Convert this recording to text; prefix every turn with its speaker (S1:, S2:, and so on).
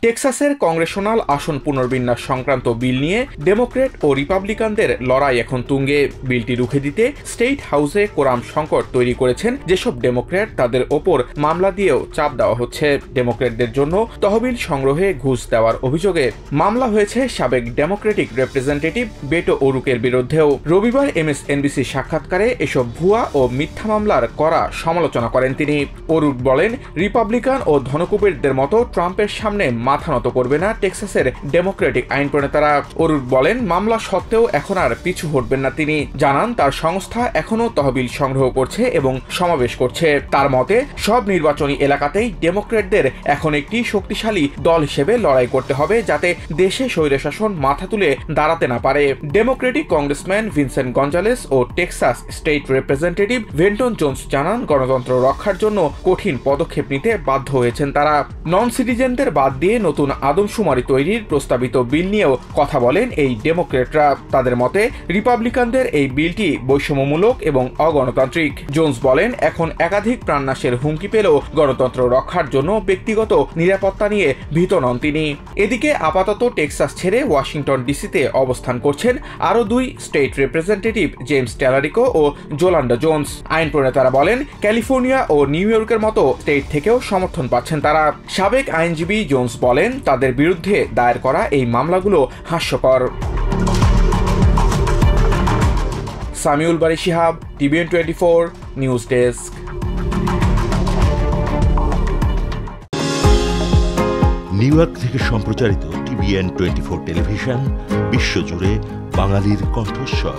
S1: টেক্সাসের Congressional আসন পুনর্বিন্যাস সংক্রান্ত বিল নিয়ে ডেমোক্রেট ও রিপাবলিকানদের লড়াই এখন তুঙ্গে। বিলটি রুখে দিতে স্টেট হাউসে কোরাম সংকট তৈরি করেছেন যেসব ডেমোক্র্যাট, তাদের ওপর মামলা দিয়েও চাপ দেওয়া হচ্ছে। ডেমোক্র্যাটদের জন্য তহবিল সংগ্রহে ঘুষ দেওয়ার অভিযোগে মামলা হয়েছে সাবেক ডেমোক্রেটিক রিপ্রেজেন্টেটিভ বেটো ওরুকের বিরুদ্ধেও। রবিবার MSNBC সাক্ষাৎকারে এসব ভুয়া ও মিথ্যা মামলার কড়া সমালোচনা করেন তিনি। ওরুক বলেন, রিপাবলিকান ও ধনকুবেরদের মতো ট্রাম্পের সামনে মাথা নত করবে না টেক্সাসের ডেমোক্রেটিক আইন প্রণেতারা। ওরুক বলেন, মামলা সত্ত্বেও এখন আর পিছু হটবেন না তিনি। জানান তার সংস্থা এখনও তহবিল সংগ্রহ করছে এবং সমাবেশ করছে। তার মতে সব নির্বাচনী এলাকাতেই ডেমোক্রেটদের এখন একটি শক্তিশালী দল হিসেবে লড়াই করতে হবে যাতে দেশে স্বৈরশাসন মাথা তুলে দাঁড়াতে না পারে। ডেমোক্রেটিক কংগ্রেসম্যান ভিনসেন্ট গঞ্জালেস ও টেক্সাস স্টেট রিপ্রেজেন্টেটিভ ভেন্টন জোন্স জানান, গণতন্ত্র রক্ষার জন্য কঠিন পদক্ষেপ নিতে বাধ্য হয়েছেন তারা। নন সিটিজেনদের বাদ দিয়ে নতুন আদমশুমারি তৈরির প্রস্তাবিত বিল নিয়েও কথা বলেন এই ডেমোক্রেটরা। তাদের মতে রিপাবলিকানদের এই বিলটি বৈষম্যমূলক এবং অগণতান্ত্রিক। জোন্স বলেন, এখন একাধিক প্রাণনাশের হুমকি পেলেও গণতন্ত্র রক্ষার জন্য ব্যক্তিগত নিরাপত্তা নিয়ে ভীত নন তিনি। এদিকে আপাতত টেক্সাস ছেড়ে ওয়াশিংটন ডিসিতে অবস্থান করছেন আরও দুই স্টেট রিপ্রেজেন্টেটিভ, জেমস ট্যালারিকো ও জোলান্ডা জোন্স। আইন প্রণেতারা বলেন, ক্যালিফোর্নিয়া ও নিউ ইয়র্কের মতো স্টেট থেকেও সমর্থন পাচ্ছেন তারা। সাবেক আইনজীবী জোন্স বলেন, তাদের বিরুদ্ধে দায়ের করা এই মামলাগুলো হাস্যকর। Samiul Bari Shihab, TVN 24 news desk.
S2: New York থেকে সম্প্রচারিত TVN 24 টেলিভিশন বিশ্বজুড়ে বাঙালির কণ্ঠস্বর।